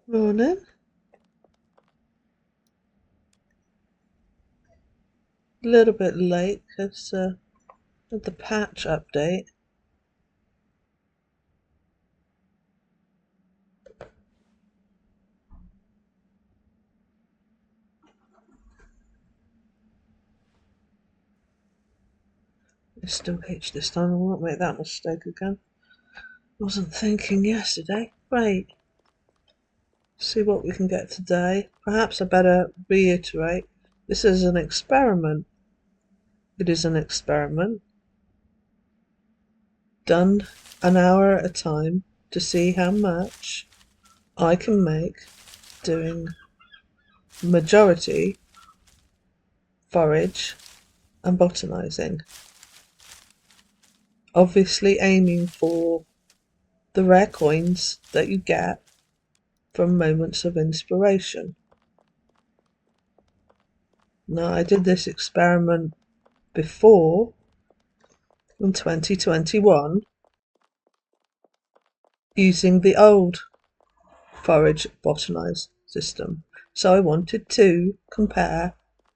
Morning. A little bit late because of the patch update. It's still H this time. I won't make that mistake again. Wasn't thinking yesterday. Right. See what we can get today. Perhaps I better reiterate. This is an experiment. It is an experiment done an hour at a time to see how much I can make doing majority forage and botanizing. Obviously aiming for the rare coins that you get from moments of inspiration. Now, I did this experiment before in 2021 using the old Forage Botanize system. So I wanted to compare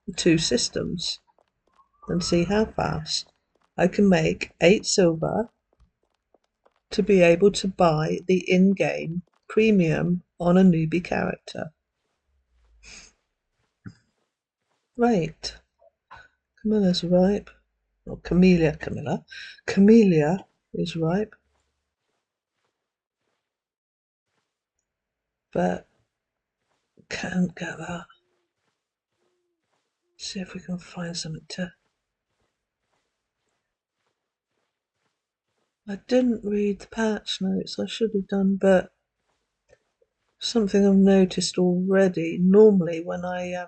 the two systems and see how fast I can make 8 silver to be able to buy the in-game premium on a newbie character. Right, Camilla's ripe. Or Camellia. Camellia is ripe. But can't get that. See if we can find something to. I didn't read the patch notes, I should have done, but something I've noticed already. Normally, when I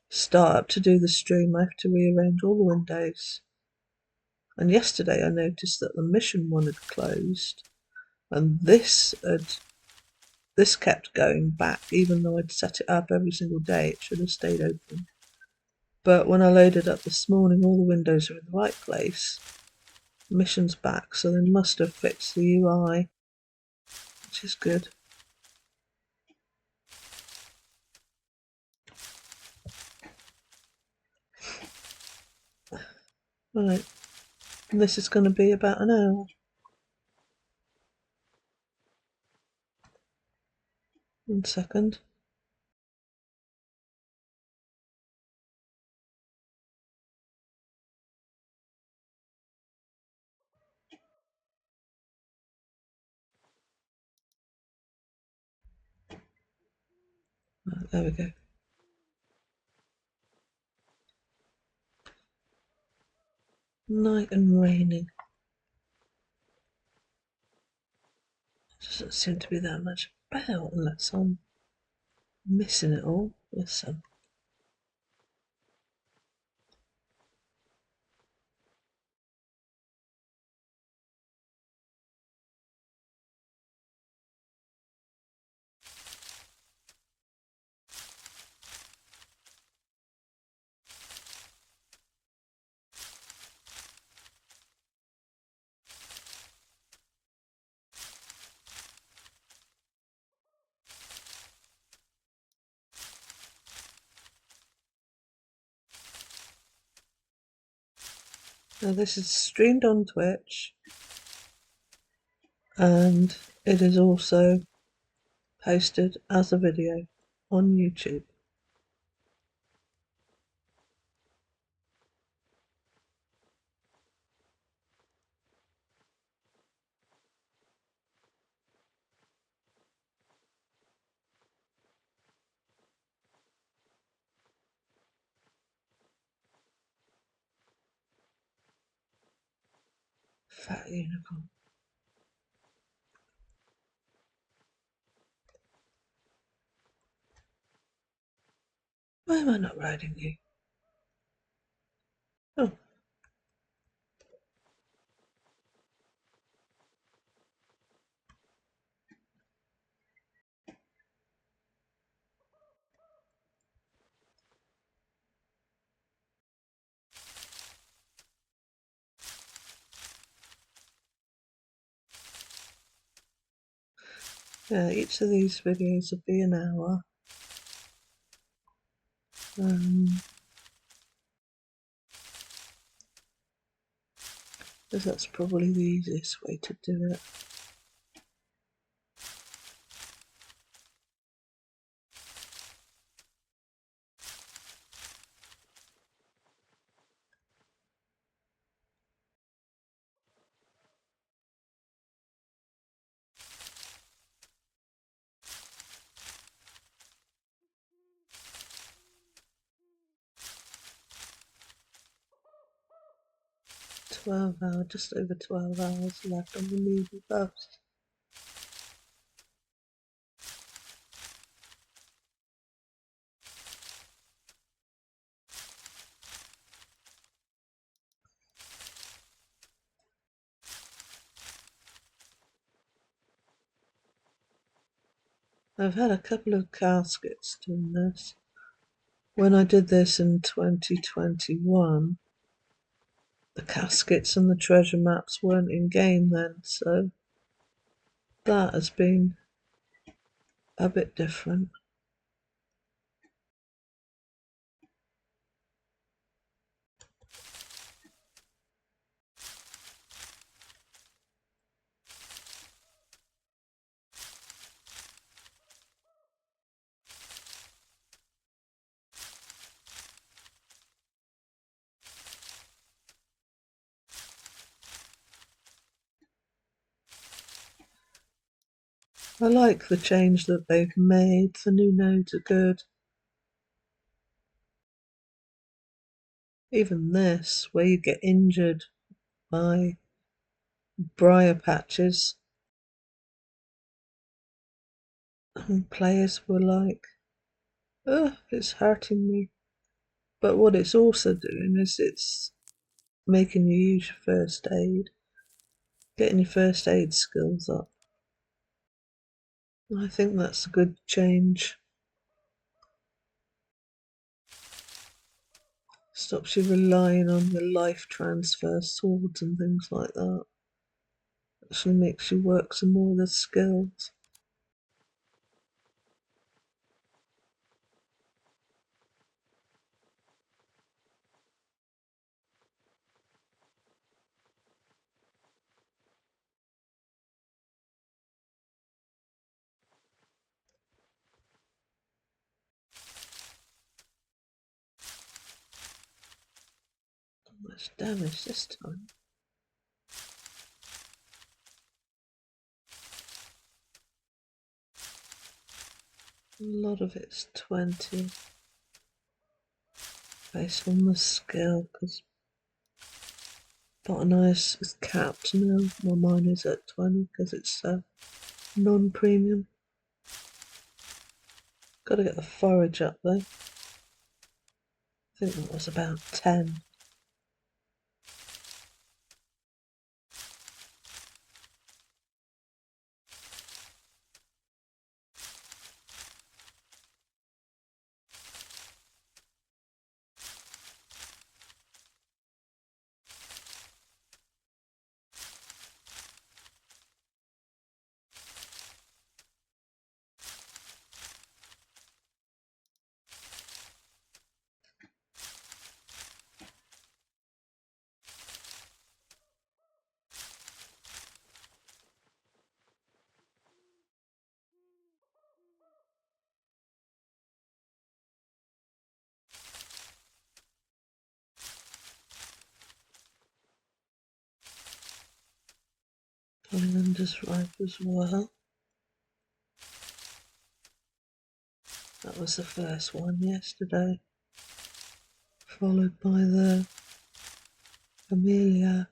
start up to do the stream, I have to rearrange all the windows. And yesterday, I noticed that the mission one had closed, and this kept going back, even though I'd set it up every single day. It should have stayed open. But when I loaded up this morning, all the windows are in the right place. Mission's back, so they must have fixed the UI, which is good. Right, and this is going to be about an hour. One second. Right, there we go. Night and raining. Doesn't seem to be that much about unless I'm missing it all. Listen. Now this is streamed on Twitch, and it is also posted as a video on YouTube. Fat unicorn. Why am I not riding you? Oh. Yeah, each of these videos will be an hour. Because that's probably the easiest way to do it. Just over 12 hours left on the movie bus. I've had a couple of caskets doing this. When I did this in 2021, the caskets and the treasure maps weren't in game then, so that has been a bit different. I like the change that they've made. The new nodes are good. Even this, where you get injured by briar patches, and players were like, "Ugh, it's hurting me." But what it's also doing is it's making you use your first aid, getting your first aid skills up. I think that's a good change. Stops you relying on your life transfer swords and things like that. Actually makes you work some more of the skills. Not much damage this time. A lot of it's 20 based on the skill, because Botanize is capped now. Well, mine is at 20 because it's non-premium. Got to get the forage up though. I think that was about 10. Pulling just ripe as well. That was the first one yesterday, followed by the Amelia.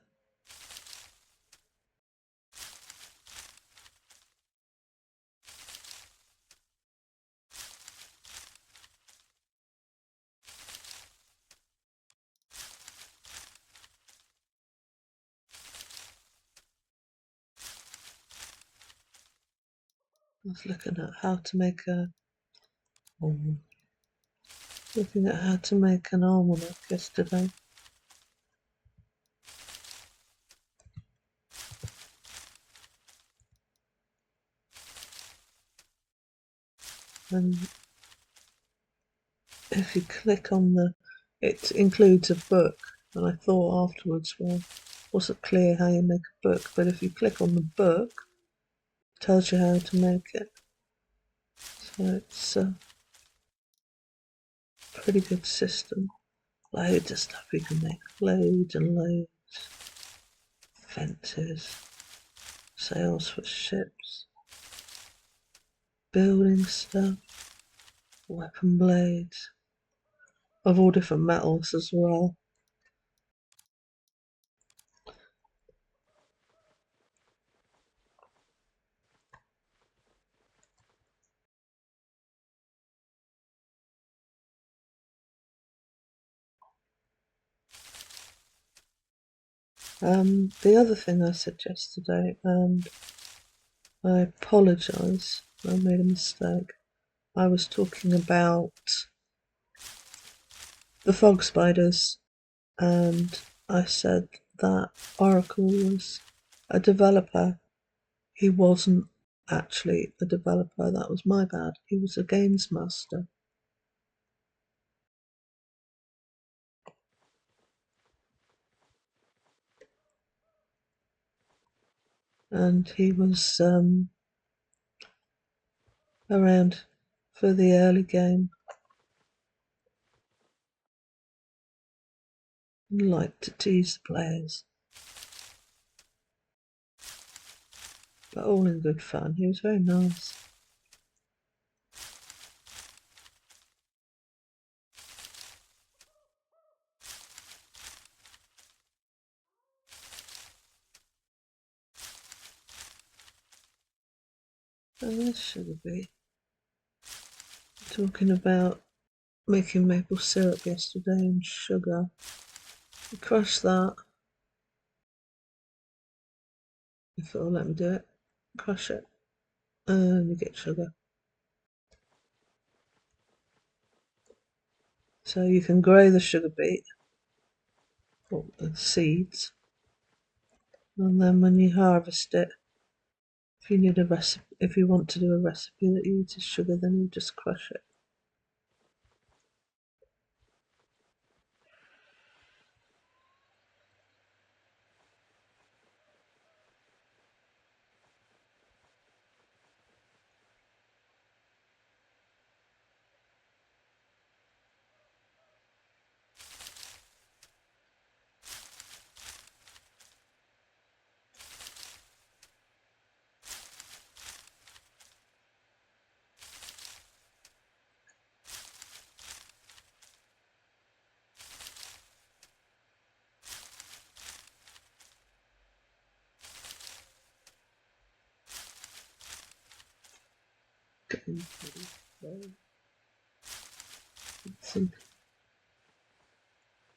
I was looking at how to make an almanac yesterday. And if you click on it includes a book, and I thought afterwards, well, wasn't clear how you make a book, but if you click on the book, it tells you how to make it. So it's a pretty good system. Loads of stuff you can make, loads and loads. Fences, sails for ships, building stuff, weapon blades, of all different metals as well. The other thing I said yesterday, and I apologise, I made a mistake. I was talking about the fog spiders, and I said that Oracle was a developer. He wasn't actually a developer, that was my bad. He was a games master. And he was around for the early game. He liked to tease the players, but all in good fun. He was very nice. And this should be talking about making maple syrup yesterday and sugar. You crush that. If it'll let me do it, crush it, and you get sugar. So you can grow the sugar beet or the seeds, and then when you harvest it, if you need a recipe, if you want to do a recipe that uses sugar, then you just crush it.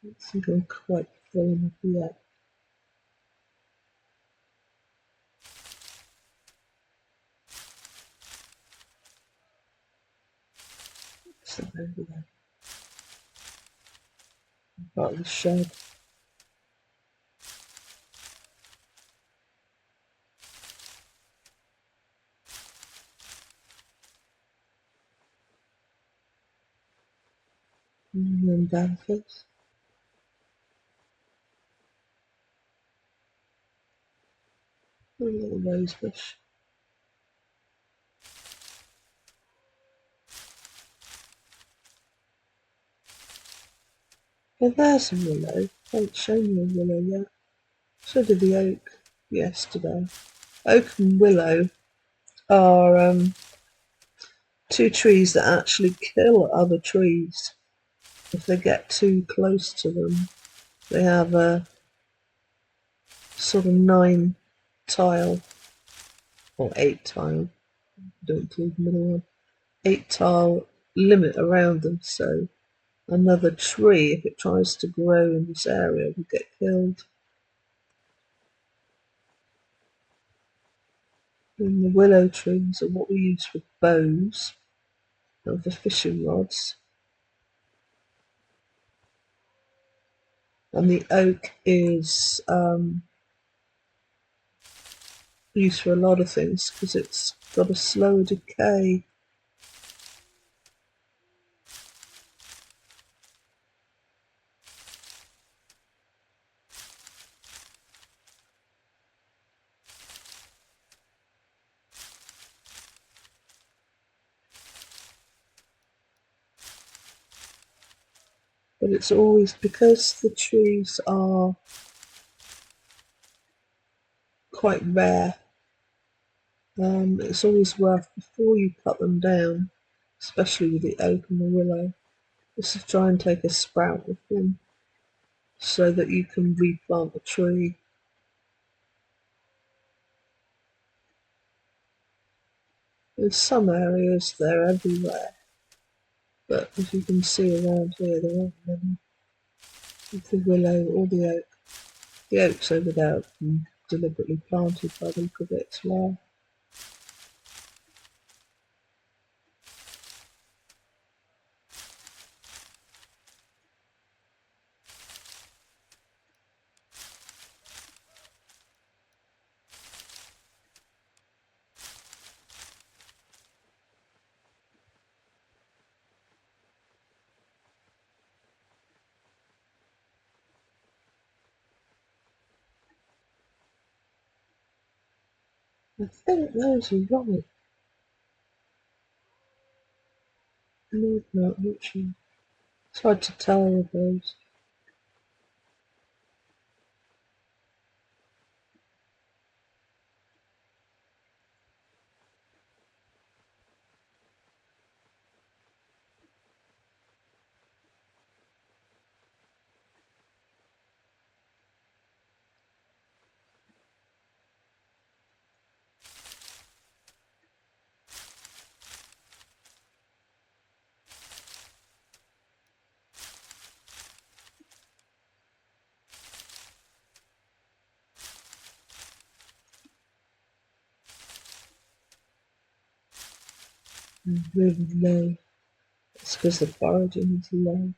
It's not quite full enough yet. So over there, part of the shed. And then danfers. A little rose bush. Well, there's a willow. I haven't shown you a willow yet. So did the oak yesterday. Oak and willow are two trees that actually kill other trees if they get too close to them. They have a sort of 9-tile or 8-tile, don't include the middle one, 8-tile limit around them, so another tree, if it tries to grow in this area, will get killed. And the willow trees are what we use for bows and for fishing rods. And the oak is used for a lot of things because it's got a slower decay. But it's always, because the trees are quite rare, it's always worth, before you cut them down, especially with the oak and the willow, is to try and take a sprout of them so that you can replant the tree. In some areas they're everywhere, but as you can see around here there aren't many. With the willow or the oak. The oak's over there and deliberately planted by the look of it as well. I think those are right. No, not sure. It's hard to tell with those. They're really low. It's because the foraging is low.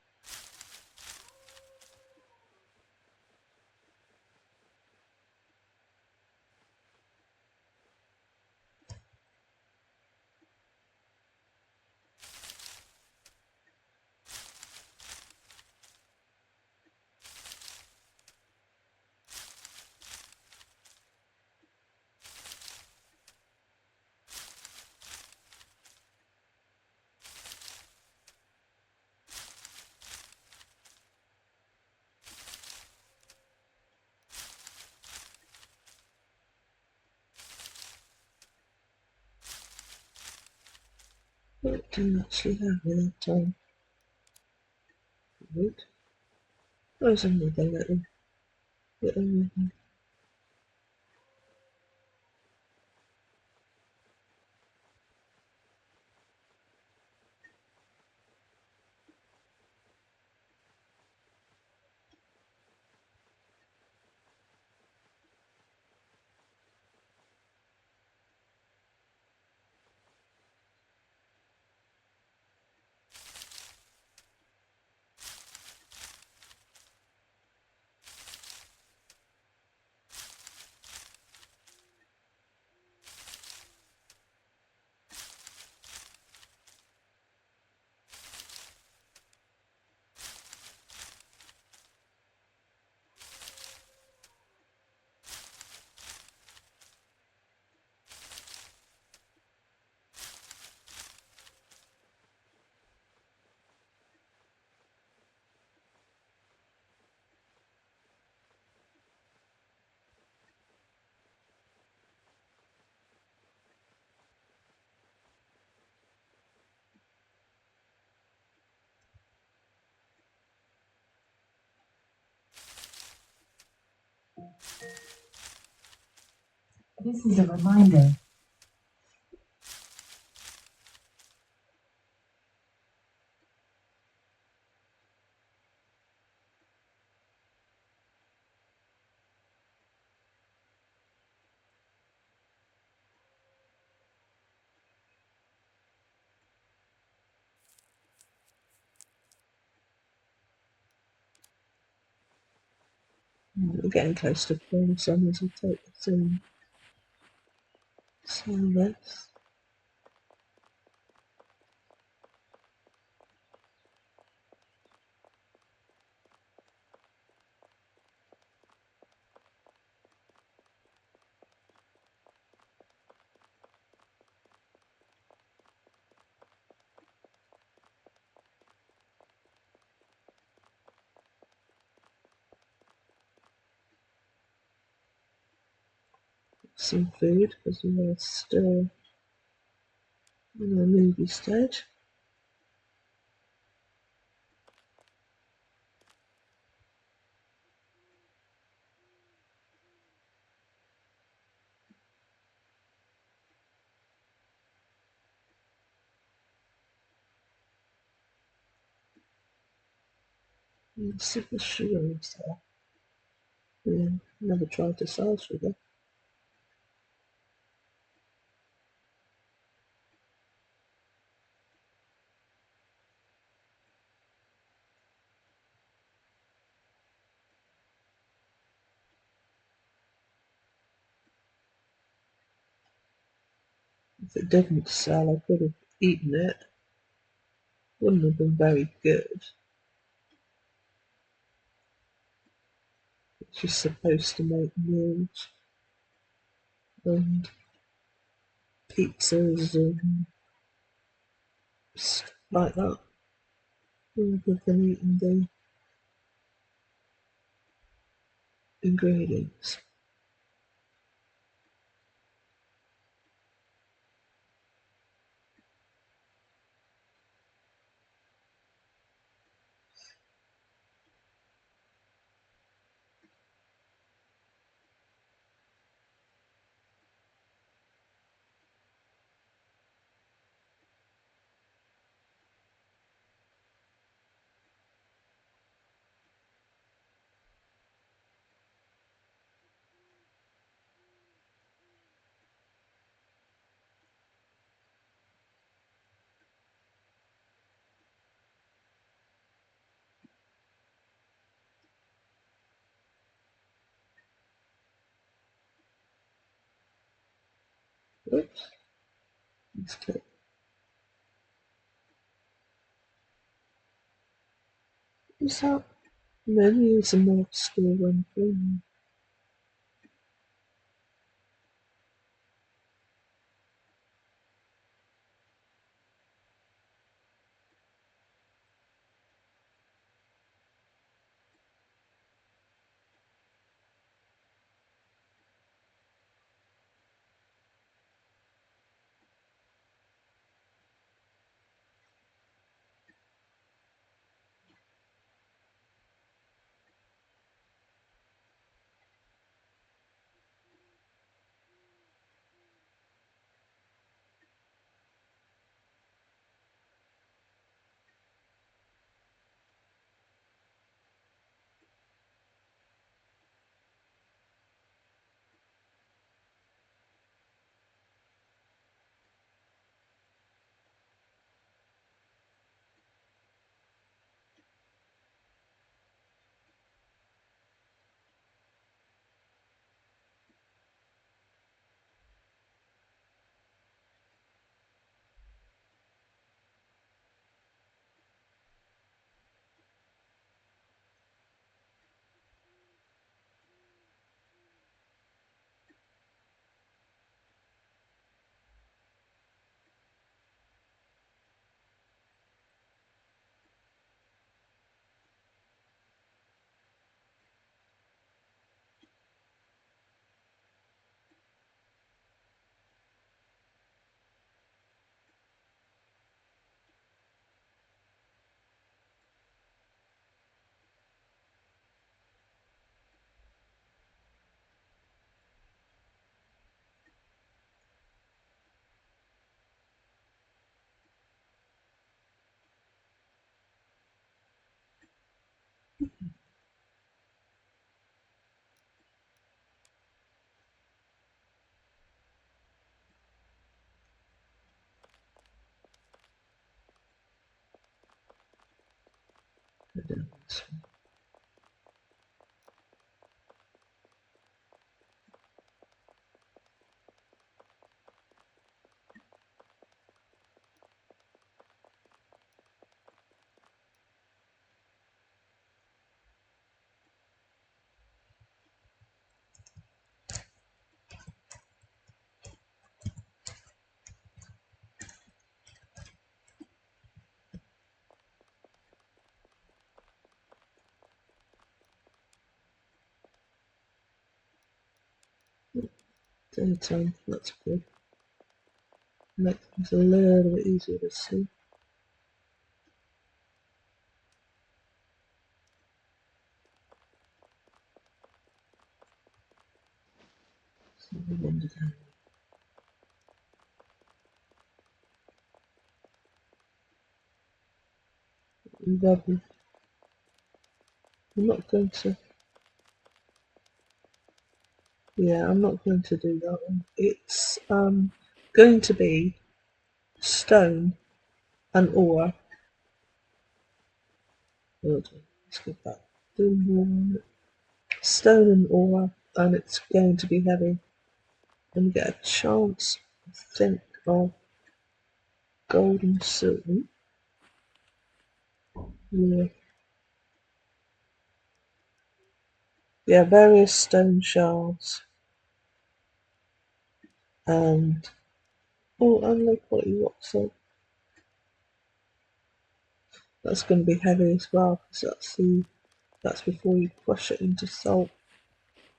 What do you actually have in that time? Root? Oh, it's only the little. This is a reminder. We're getting close to full, so I might as well take this in. So this. some food because we are still in a movie stage. Super sugar is there. Yeah, never tried to sell sugar. If it didn't sell, I could have eaten it. Wouldn't have been very good. She's supposed to make meals and pizzas and stuff like that, rather than eating the ingredients. Oops, mistake. Is that menus and not still run through? I don't know. Daytime, that's good. Make things a little bit easier to see. Lovely. I'm not going to. Yeah, I'm not going to do that one. It's going to be stone and ore. Hold on, let's get back. Stone and ore, and it's going to be heavy. And get a chance, I think, of gold and silver. Yeah. Yeah, various stone shards. And and low quality rock salt. That's going to be heavy as well, because that's before you crush it into salt.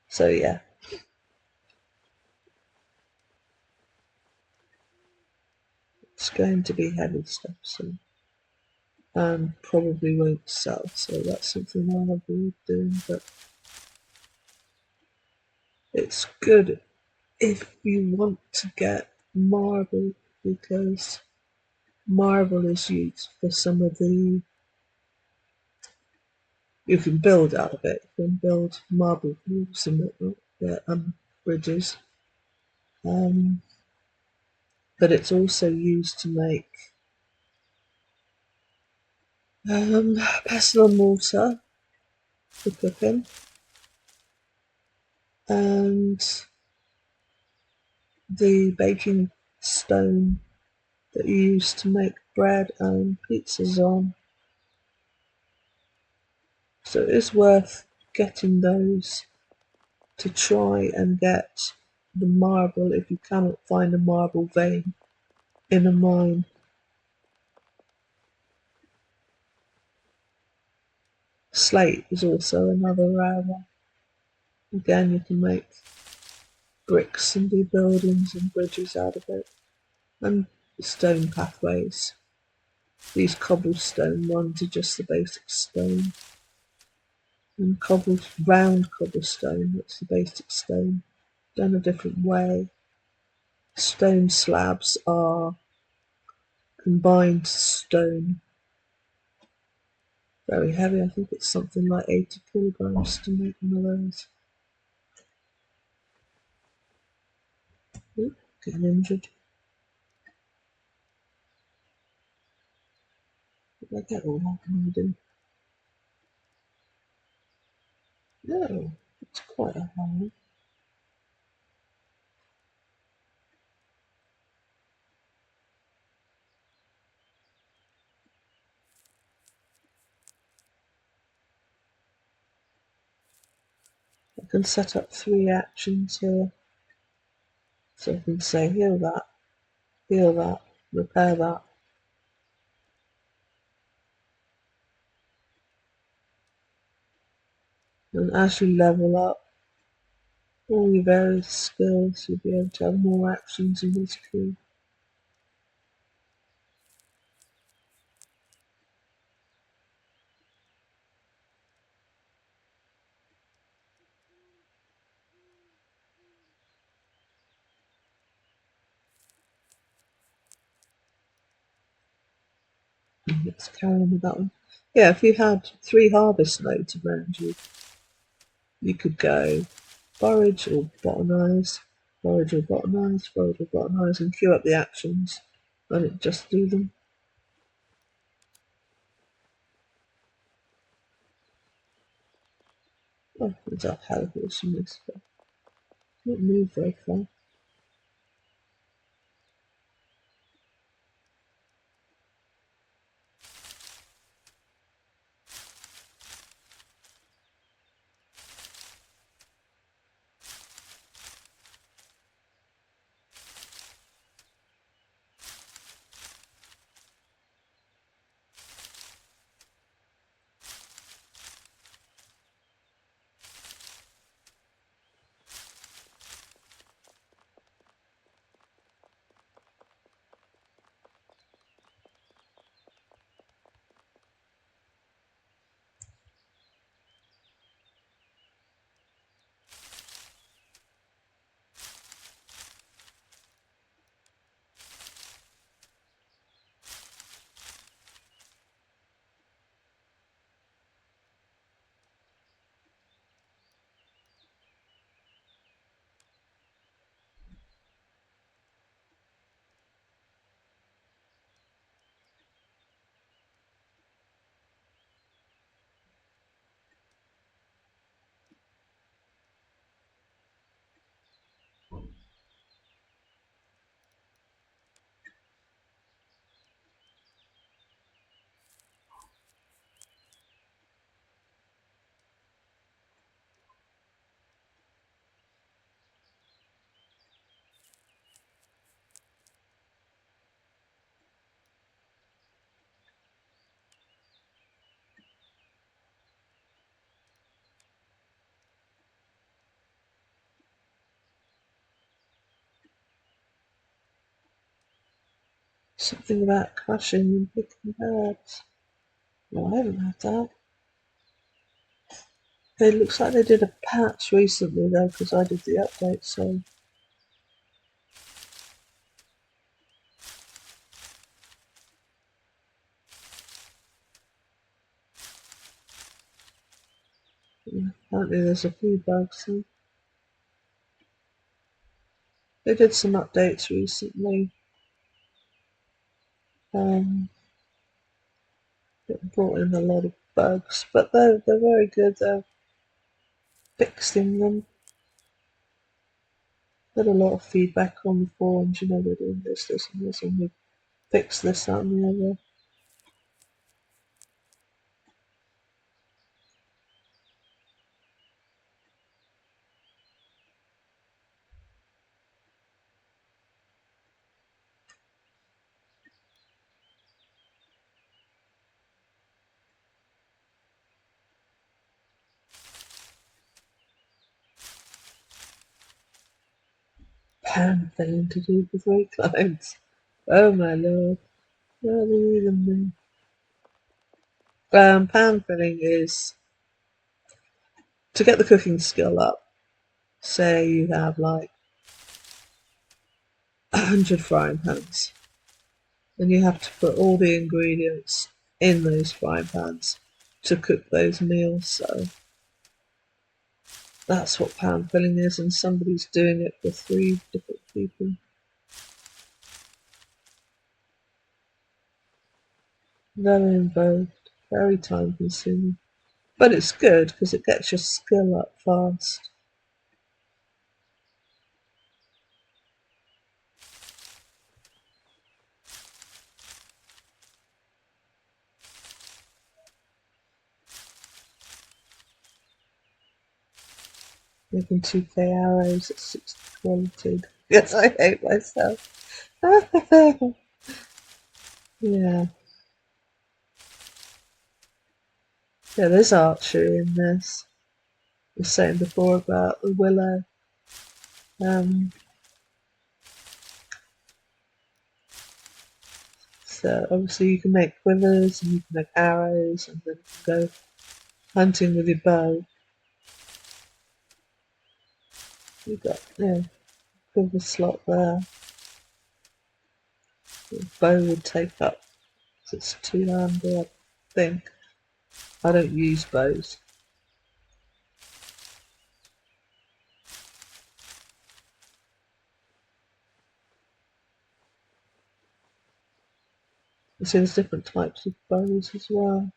So yeah, it's going to be heavy stuff. So and probably won't sell. So that's something I'll avoid doing. But it's good if you want to get marble, because marble is used for some of the. You can build out of it. You can build marble walls and whatnot, yeah, bridges. But it's also used to make pestle and mortar for cooking, and the baking stone that you use to make bread and pizzas on. So it is worth getting those to try and get the marble if you cannot find a marble vein in a mine. Slate is also another rare one. Again, you can make bricks and do buildings and bridges out of it. And stone pathways. These cobblestone ones are just the basic stone. And round cobblestone, that's the basic stone, done a different way. Stone slabs are combined stone. Very heavy, I think it's something like 80 kilograms to make one of those. Ooh, getting injured. Did I get all that? No, I didn't. No, it's quite a hole. I can set up 3 actions here. So I can say heal that, repair that. And as you level up all your various skills, you'll be able to have more actions in this queue. Let's carry on with that one. Yeah, if you had 3 harvest nodes around you, you could go forage or botanize, forage or botanize, forage or botanize, and queue up the actions, and it just do them. Oh, there's a hell horse in this stuff. Not move very far. Something about crushing and picking herbs. No, I haven't had that. It looks like they did a patch recently though, because I did the update, so yeah, apparently there's a few bugs. So they did some updates recently. It brought in a lot of bugs, but they're very good. They're fixing them. Had a lot of feedback on the forums. You know, they're doing this, and this, and we fix this, that, and the other. Pan failing to do for 3 clients. Oh my lord. No, they even me. Pan filling is to get the cooking skill up. Say you have like 100 frying pans, and you have to put all the ingredients in those frying pans to cook those meals. So that's what pan filling is, and somebody's doing it for 3 different people. Very involved, very time consuming. But it's good because it gets your skill up fast. Making 2K arrows at 60 quality. Yes, I hate myself. Yeah. Yeah, there's archery in this. I was saying before about the willow. Um, so obviously you can make quivers and you can make arrows and then you can go hunting with your bow. You've got quiver slot there. The bow would take up, so it's two-handed, I think. I don't use bows. You see there's different types of bows as well.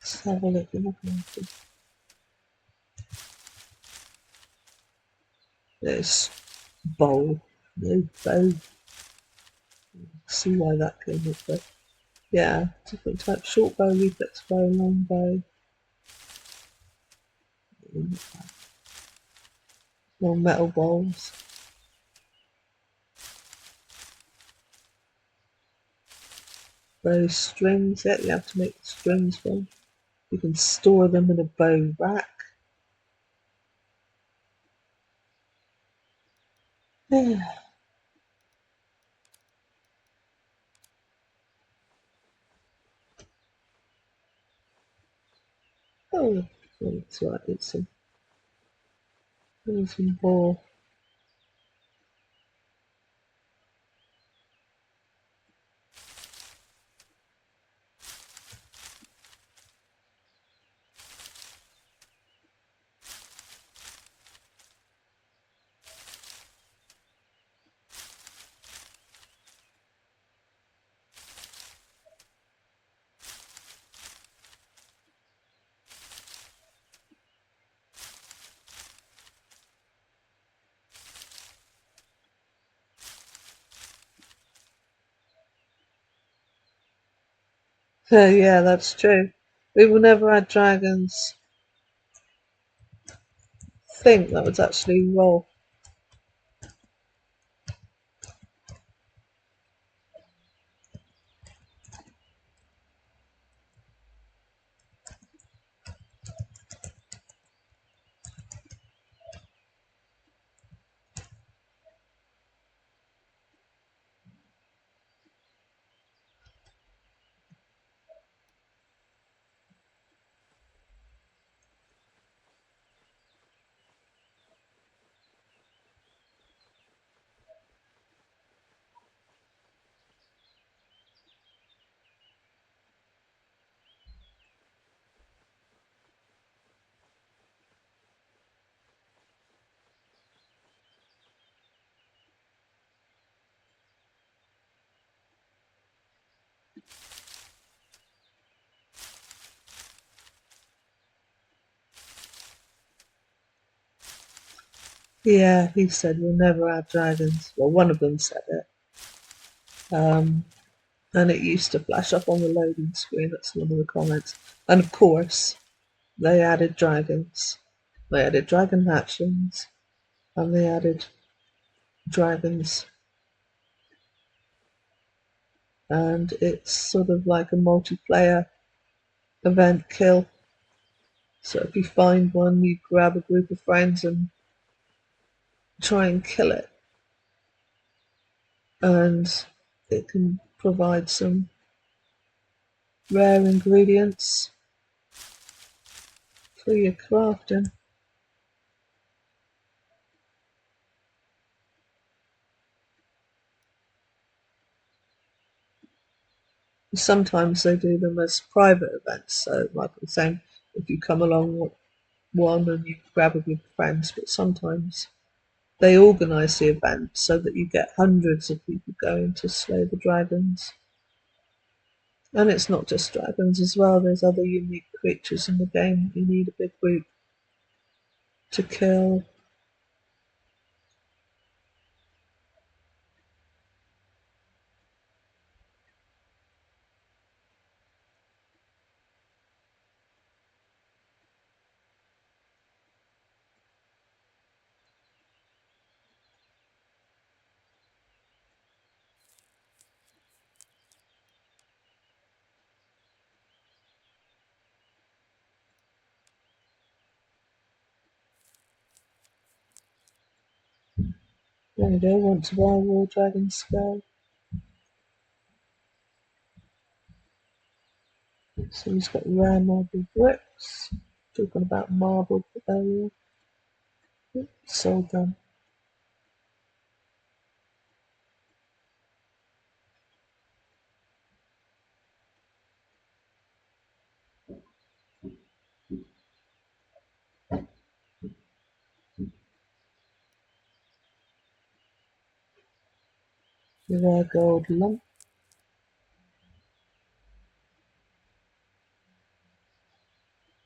Let's have a look. There's bowl, no bow. See why that came up there. Yeah, different types. Short bow, reflex bow, long bow. Long metal bowls. Bow strings, yeah, you have to make the strings from. You can store them in a bow rack. Yeah. Oh, that's right, it's some more. Yeah, that's true. People never had dragons. Think that was actually raw. Yeah, he said we'll never have dragons. Well, one of them said it. And it used to flash up on the loading screen. That's one of the comments. And of course, they added dragons. They added dragon hatchlings, and they added dragons. And it's sort of like a multiplayer event kill. So if you find one, you grab a group of friends and try and kill it. And it can provide some rare ingredients for your crafting. Sometimes they do them as private events, so like I'm saying, if you come along one and you grab a group of friends, but sometimes they organise the event so that you get hundreds of people going to slay the dragons. And it's not just dragons as well, there's other unique creatures in the game that you need a big group to kill. There you go, want to buy War Dragon Skull. So he's got rare marble bricks. Talking about marble earlier. Sold them. Rare gold lump.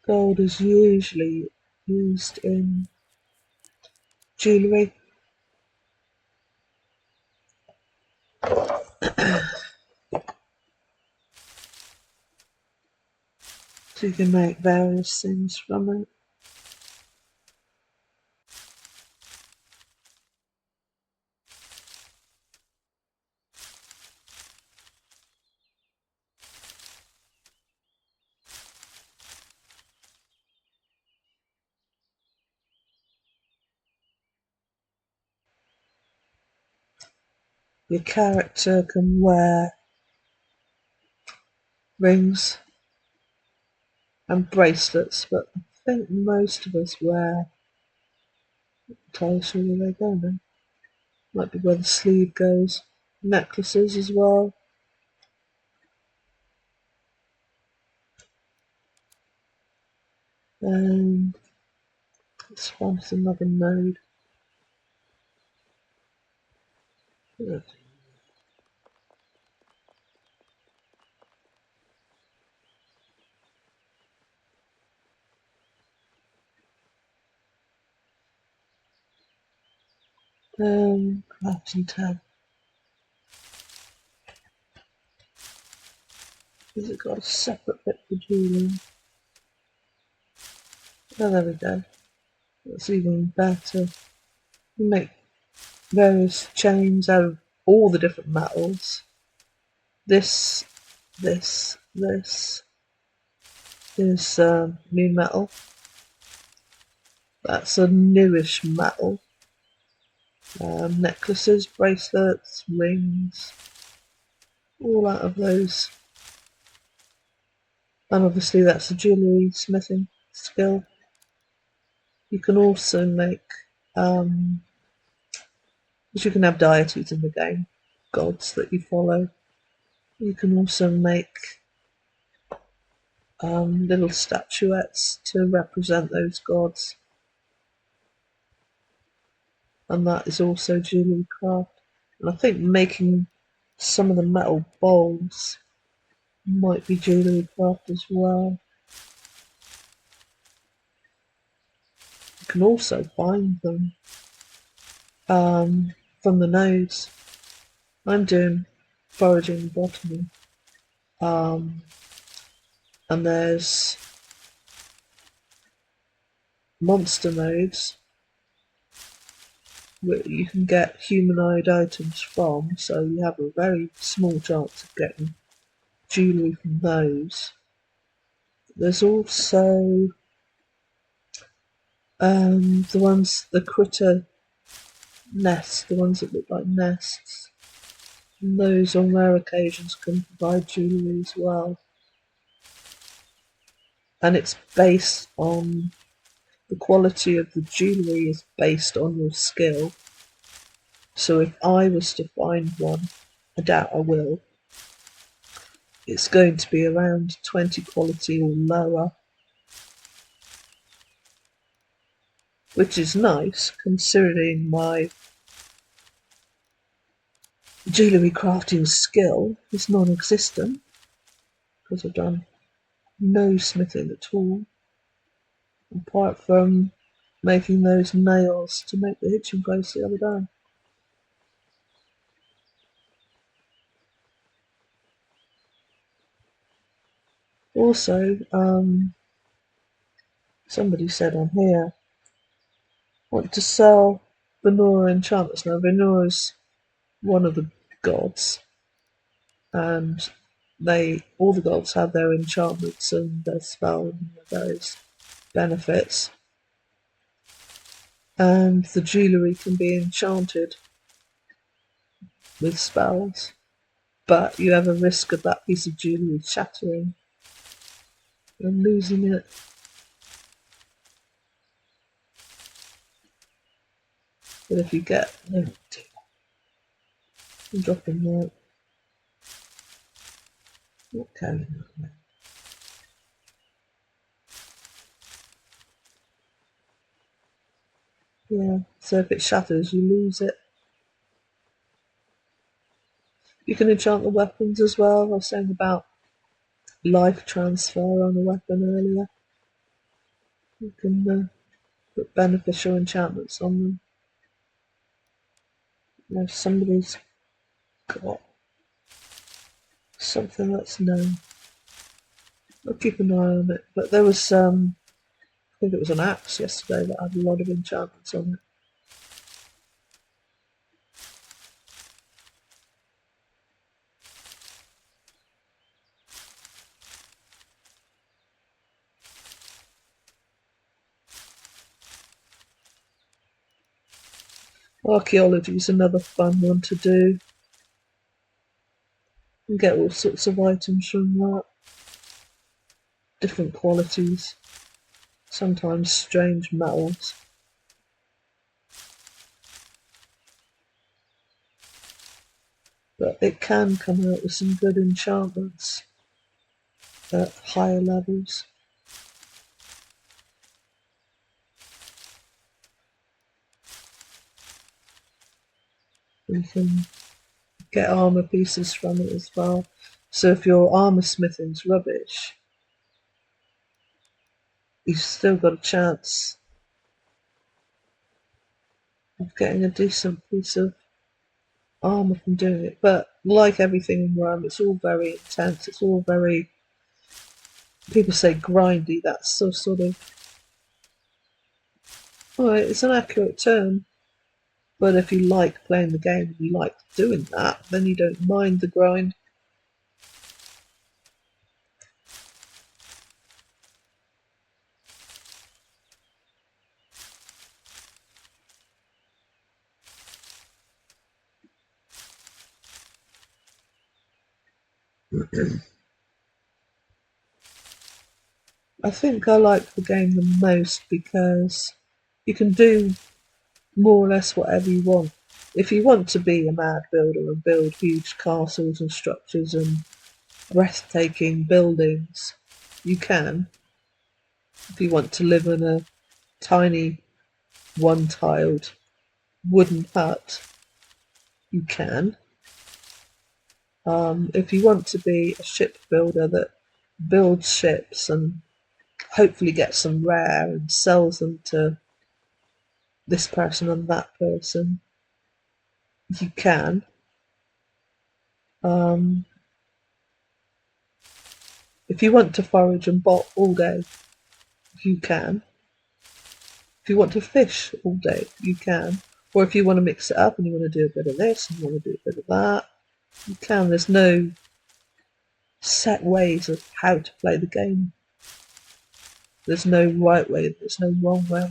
Gold is usually used in jewellery. So you can make various things from it. Your character can wear rings and bracelets, but I think most of us wear, I'm not entirely sure where they go now. Might be where the sleeve goes. Necklaces as well. And let's find another node. Crafting tab. Has it got a separate bit for jewellery? Oh, there we go. That's even better. You make various chains out of all the different metals. This is new metal. That's a newish metal. Necklaces, bracelets, rings, all out of those. And obviously that's a jewellery smithing skill. You can also make, because you can have deities in the game, gods that you follow. You can also make little statuettes to represent those gods. And that is also jewellery craft. And I think making some of the metal bowls Might be jewellery craft as well. You can also find them from the nodes. I'm doing foraging botany. And there's monster nodes that you can get humanoid items from, so you have a very small chance of getting jewellery from those. There's also the critter nests, the ones that look like nests. And those on rare occasions can provide jewellery as well. And it's based on, the quality of the jewellery is based on your skill. So if I was to find one, I doubt I will, it's going to be around 20 quality or lower, which is nice considering my jewellery crafting skill is non-existent because I've done no smithing at all, apart from making those nails to make the hitching post the other day. Also, somebody said on here, want to sell Venora enchantments. Now, Venora's one of the gods, and all the gods have their enchantments and their spells and those benefits. And the jewellery can be enchanted with spells, but you have a risk of that piece of jewellery shattering and losing it. But if you get, oh dear, I'm dropping that. What can I? Yeah, so if it shatters, you lose it. You can enchant the weapons as well. I was saying about life transfer on a weapon earlier. You can put beneficial enchantments on them. Now somebody's got something that's known. I'll keep an eye on it. But there was, I think it was an axe yesterday that had a lot of enchantments on it. Archaeology is another fun one to do. You can get all sorts of items from that. Different qualities. Sometimes strange metals. But it can come out with some good enchantments at higher levels. You can get armour pieces from it as well. So if your armour smithing's rubbish, you've still got a chance of getting a decent piece of armour from doing it. But like everything in Wurm, it's all very intense. It's all very, people say grindy. That's so sort of, well, it's an accurate term. But if you like playing the game and you like doing that, then you don't mind the grind. I think I like the game the most because you can do more or less whatever you want. If you want to be a mad builder and build huge castles and structures and breathtaking buildings, you can. If you want to live in a tiny one-tiled wooden hut, you can. If you want to be a ship builder that builds ships and hopefully gets some rare and sells them to this person and that person, you can. If you want to forage and bot all day, you can. If you want to fish all day, you can. Or if you want to mix it up and you want to do a bit of this and you want to do a bit of that, you can. There's no set ways of how to play the game. There's no right way, there's no wrong way.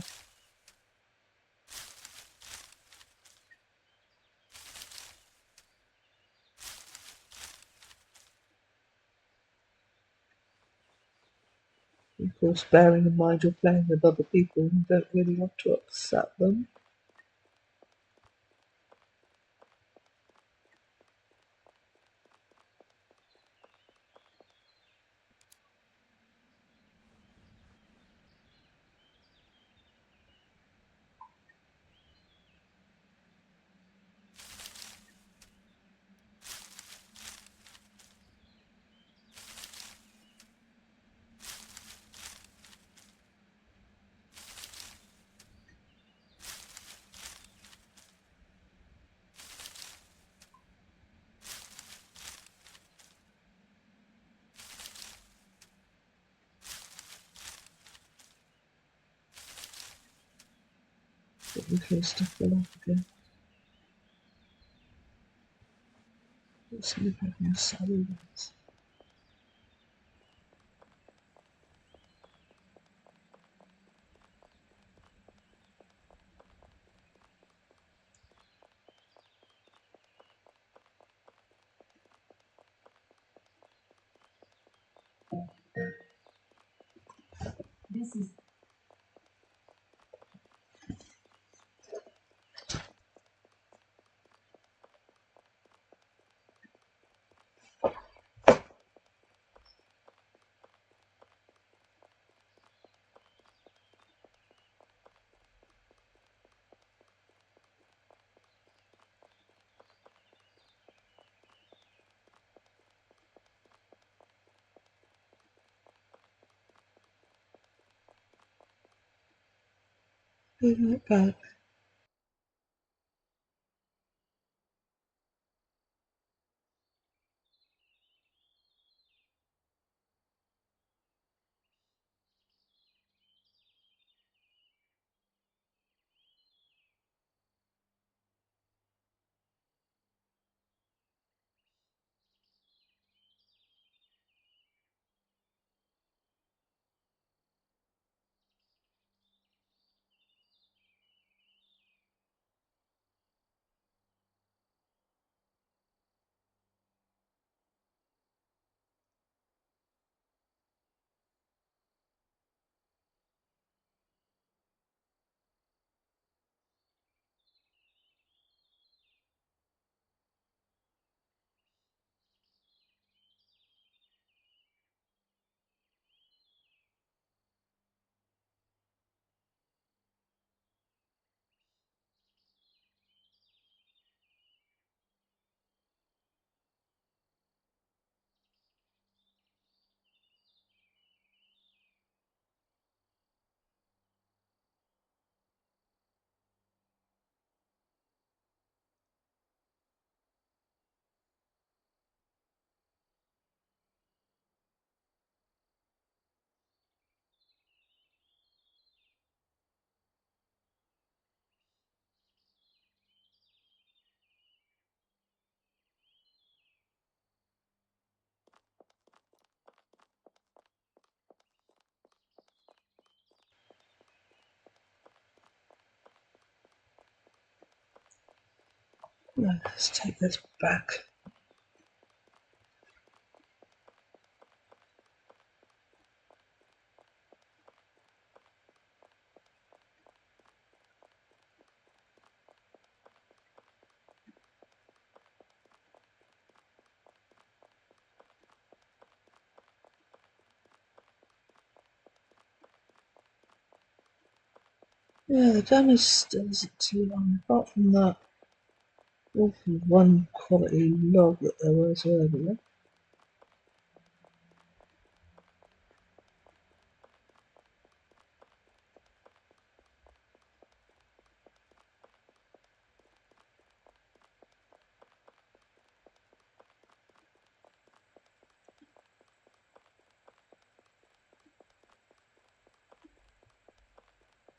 Of course, bearing in mind you're playing with other people and don't really want to upset them. Get the clear stuff off again. Let's see if I can sell this. This is Be right back. Let's take this back. Yeah, the damage still isn't too long. Apart from that, Awful one quality log that there was earlier.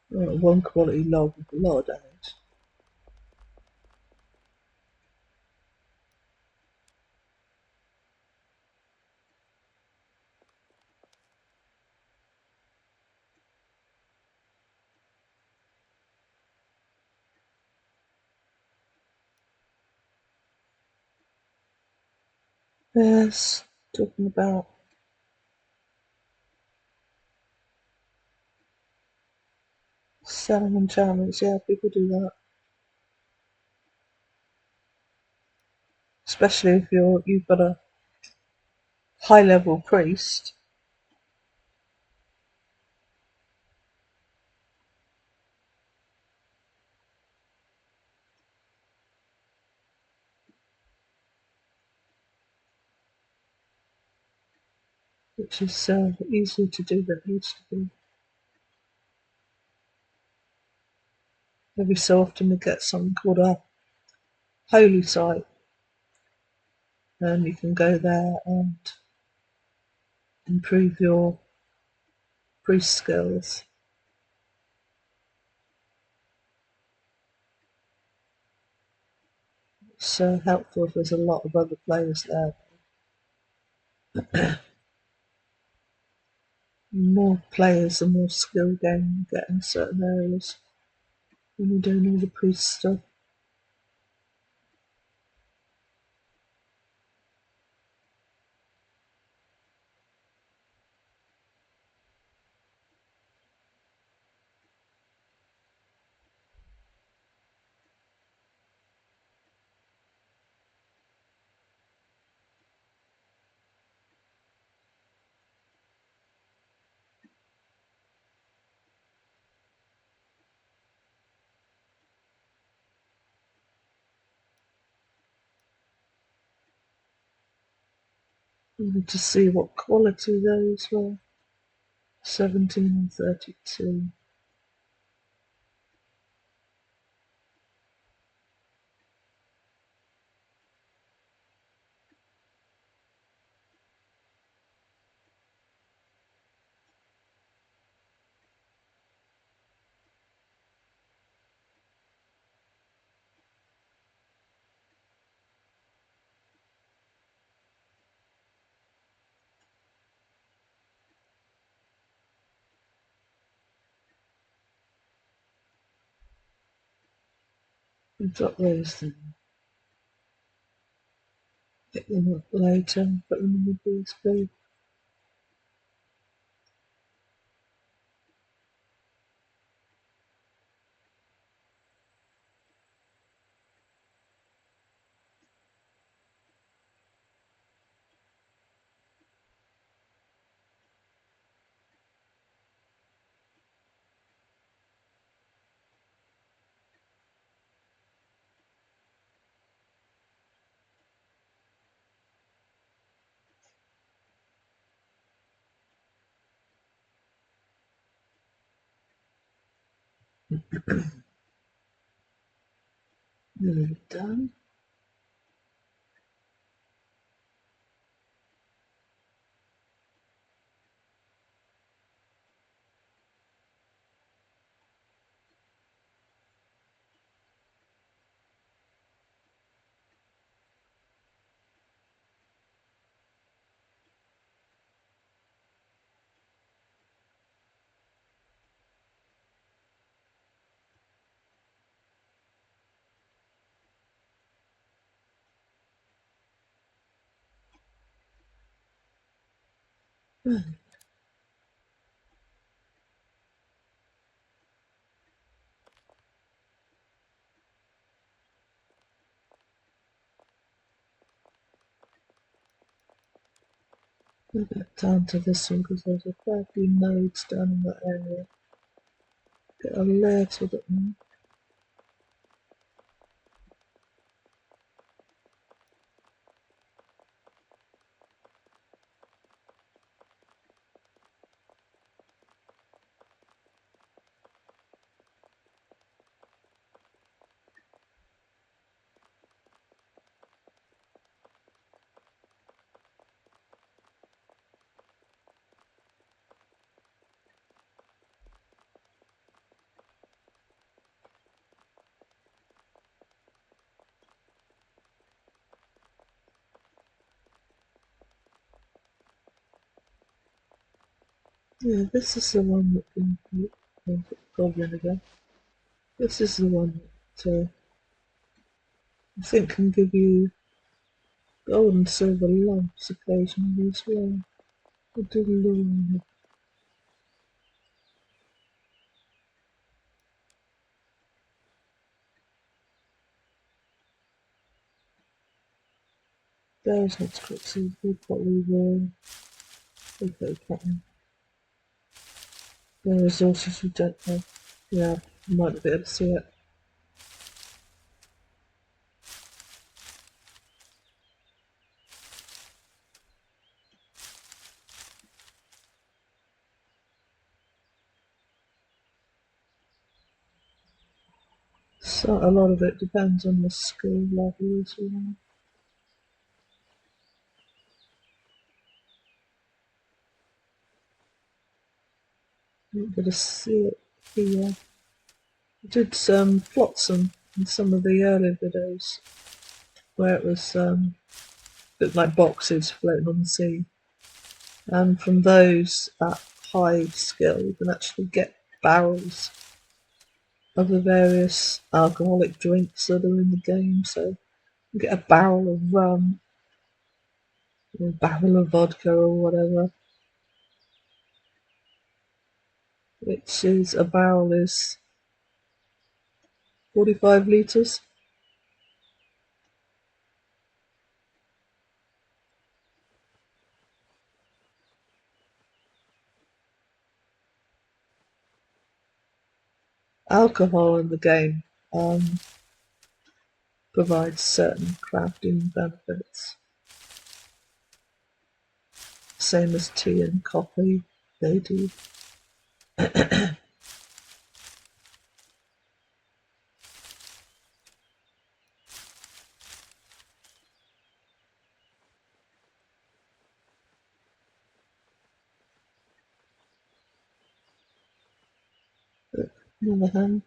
One quality log with a lot of damage. Yes, talking about selling enchantments, yeah, people do that. Especially if you've got a high level priest. Which is easier to do than it used to be. Every so often we get something called a holy site, and you can go there and improve your priest skills. It's helpful if there's a lot of other players there. More players, the more skill gain you get in certain areas when you're doing all the priest stuff. You need to see what quality those were. 17 and 32. We've got those then. Pick them up later and put them in the BSB. Nearly done. We'll get down to this one because there's a fair few nodes down in that area. Get a little bit more. Yeah, this is the one that can goblin again. This is the one that I think can give you gold and silver lumps occasionally as well. I do love it. There's not quicksilver, probably will. Okay, platinum. The resources we don't have. Yeah, you might be able to see it. So a lot of it depends on the skill level as well. You're not going to see it here. I did some flotsam in some of the earlier videos where it was looked like boxes floating on the sea. And from those at high skill, you can actually get barrels of the various alcoholic drinks that are in the game. So you get a barrel of rum, or a barrel of vodka, or whatever, which is a barrel is 45 litres. Alcohol in the game um, provides certain crafting benefits, same as tea and coffee, they do. But on the other hand,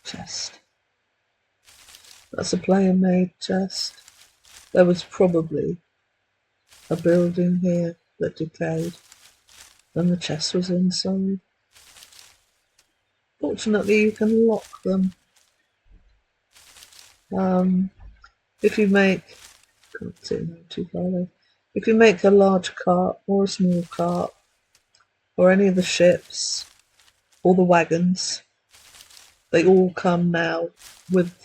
chest. That's a player made chest. There was probably a building here that decayed and the chest was inside. Fortunately, you can lock them. If you make, can't see them too far away. If you make a large cart or a small cart or any of the ships or the wagons, they all come now with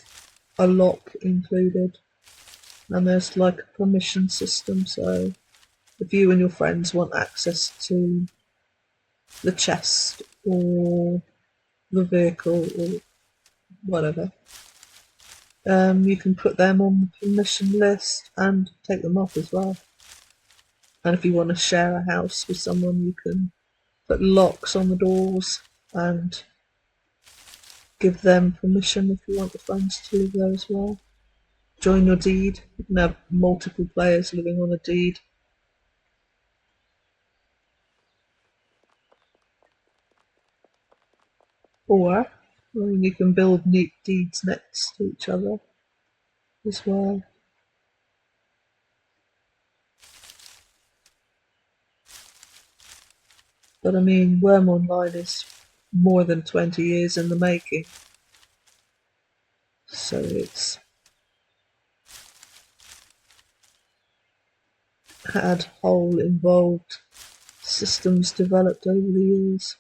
a lock included, and there's like a permission system. So if you and your friends want access to the chest or the vehicle or whatever, you can put them on the permission list and take them off as well. And if you want to share a house with someone, you can put locks on the doors and give them permission if you want the friends to live there as well. Join your deed. You can have multiple players living on a deed. Or you can build neat deeds next to each other as well. But I mean, Wurm Online is more than 20 years in the making. So it's had whole involved systems developed over the years.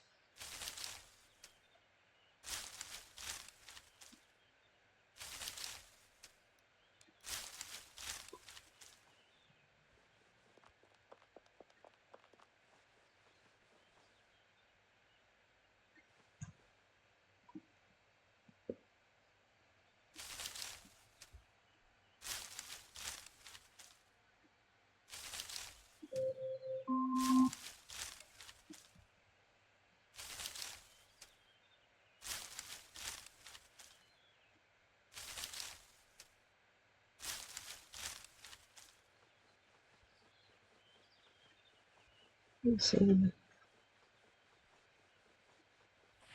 So,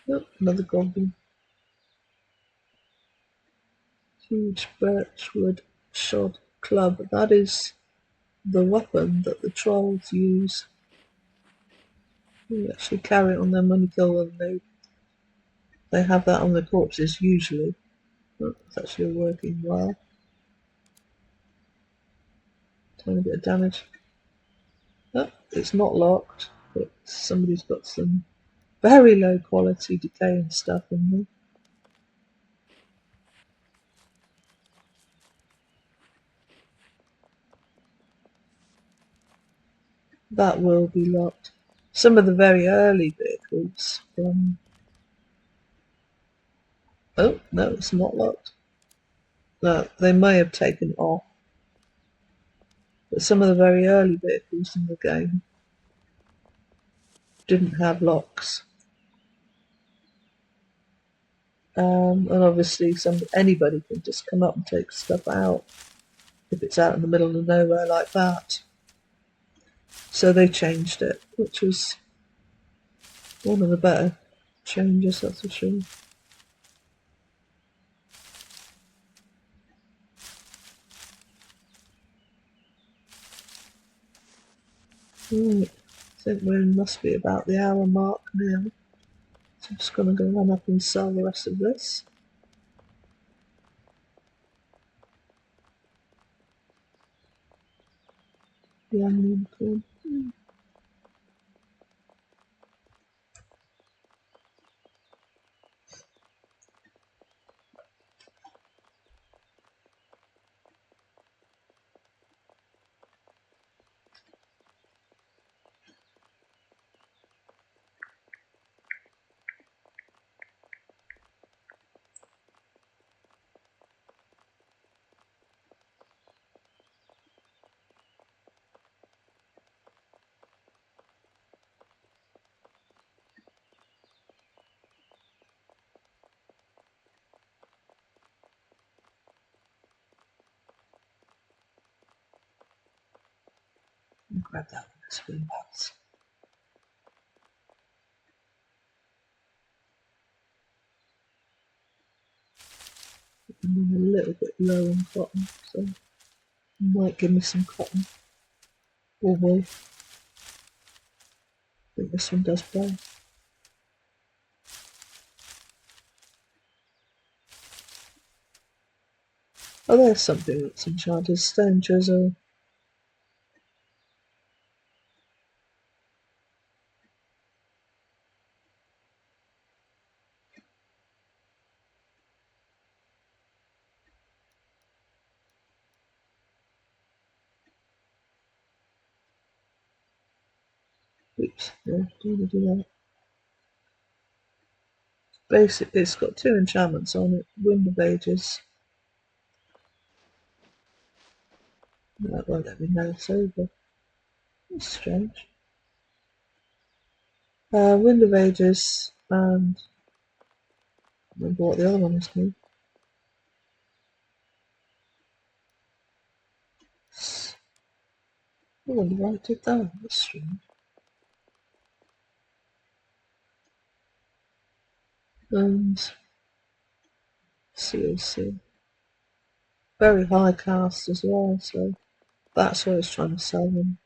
oh, another goblin. Huge birchwood shod club. That is the weapon that the trolls use. They actually carry it on them when you kill them. They have that on their corpses usually. Oh, it's actually working well. Tiny bit of damage. Oh, it's not locked, but somebody's got some very low quality decaying stuff in there. That will be locked. Some of the very early vehicles from... Oh, no, it's not locked. No, they may have taken it off. But some of the very early vehicles in the game didn't have locks. And obviously anybody can just come up and take stuff out if it's out in the middle of nowhere like that. So they changed it, which was one of the better changes, that's for sure. Right, I think we must be about the hour mark now. So I'm just going to go run up and sell the rest of this. The onion corn. And grab that one as spoon box. I'm a little bit low on cotton, so you might give me some cotton or wool. I think this one does both. Oh, there's something that's enchanted. Stone chisel. Oops, no, don't want to do that. Basically, it's got two enchantments on it. Wind of Ages. That won't let me know it's over. That's strange. Wind of Ages and I don't remember what the other one is called. I wonder why it did that. That's strange. And COC. Very high cast as well, so that's why I was trying to sell them.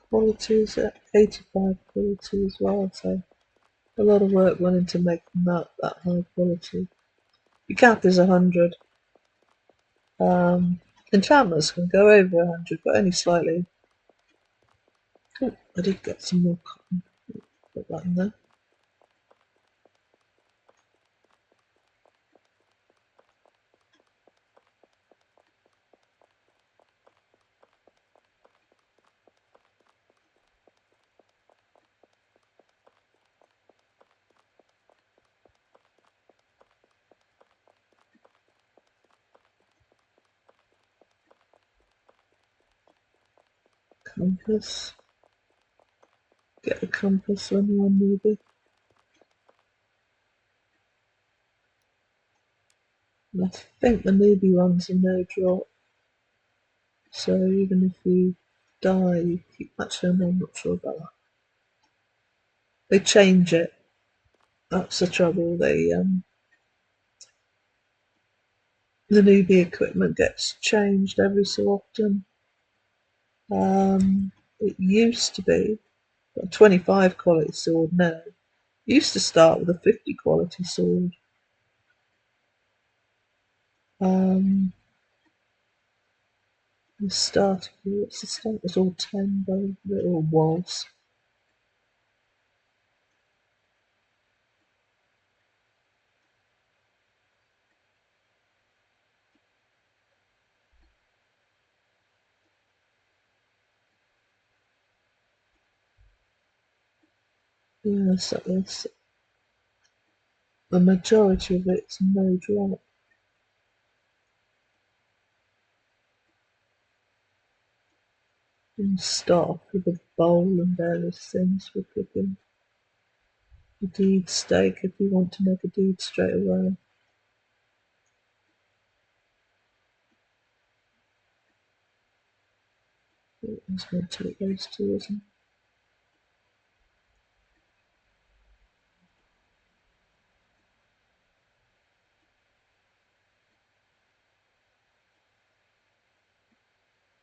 Quality is at 85 quality as well, so a lot of work went into making that high quality. Your cap is 100. Enchantments can go over 100, but only slightly. Oh, I did get some more cotton. Put that in there. Compass. Get a compass when you're on newbie. And I think the newbie ones are no drop. So even if you die, you keep. Actually, no, I'm not sure about that. They change it. That's the trouble. The newbie equipment gets changed every so often. It used to be a 25 quality sword now. It used to start with a 50 quality sword. The start, what's the start? It was all 10 though, it all was. Yes, that is. The majority of it's no drop. And start off with a bowl and various things for cooking. A deed steak if you want to make a deed straight away. I was going to take those two, wasn't I?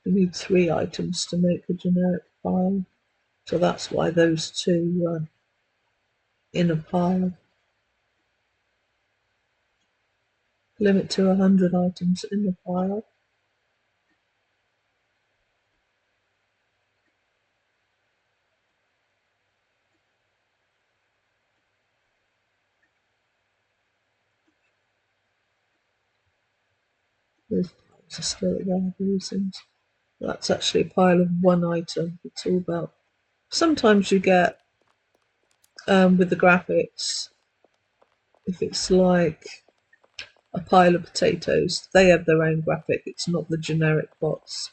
You need 3 items to make a generic pile, so that's why those two are in a pile. Limit to 100 items in the pile. Those piles are still there, those things. That's actually a pile of 1 item. It's all about. Sometimes you get with the graphics, if it's like a pile of potatoes, they have their own graphic. It's not the generic bots.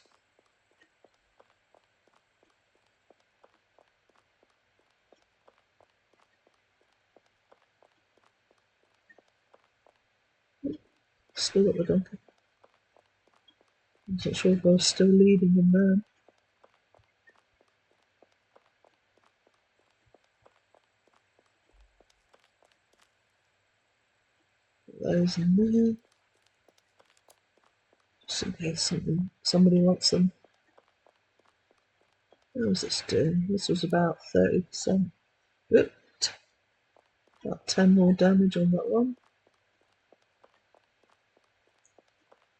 Still got the donkey. I'm not sure if I was still leading them there. Those in there. Just in case somebody wants them. What was this doing? This was about 30%. Oop, about 10 more damage on that one.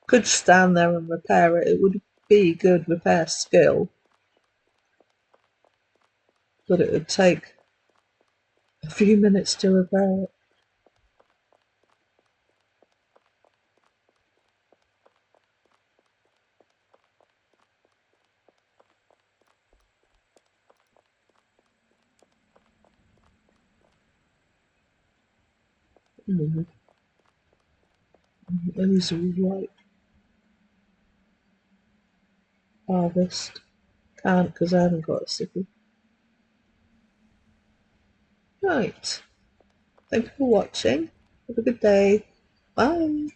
Could stand there and repair it. It would be good repair skill, but it would take a few minutes to repair it. Mm. Those are right. Harvest. Can't because I haven't got a sickle. Right. Thank you for watching. Have a good day. Bye.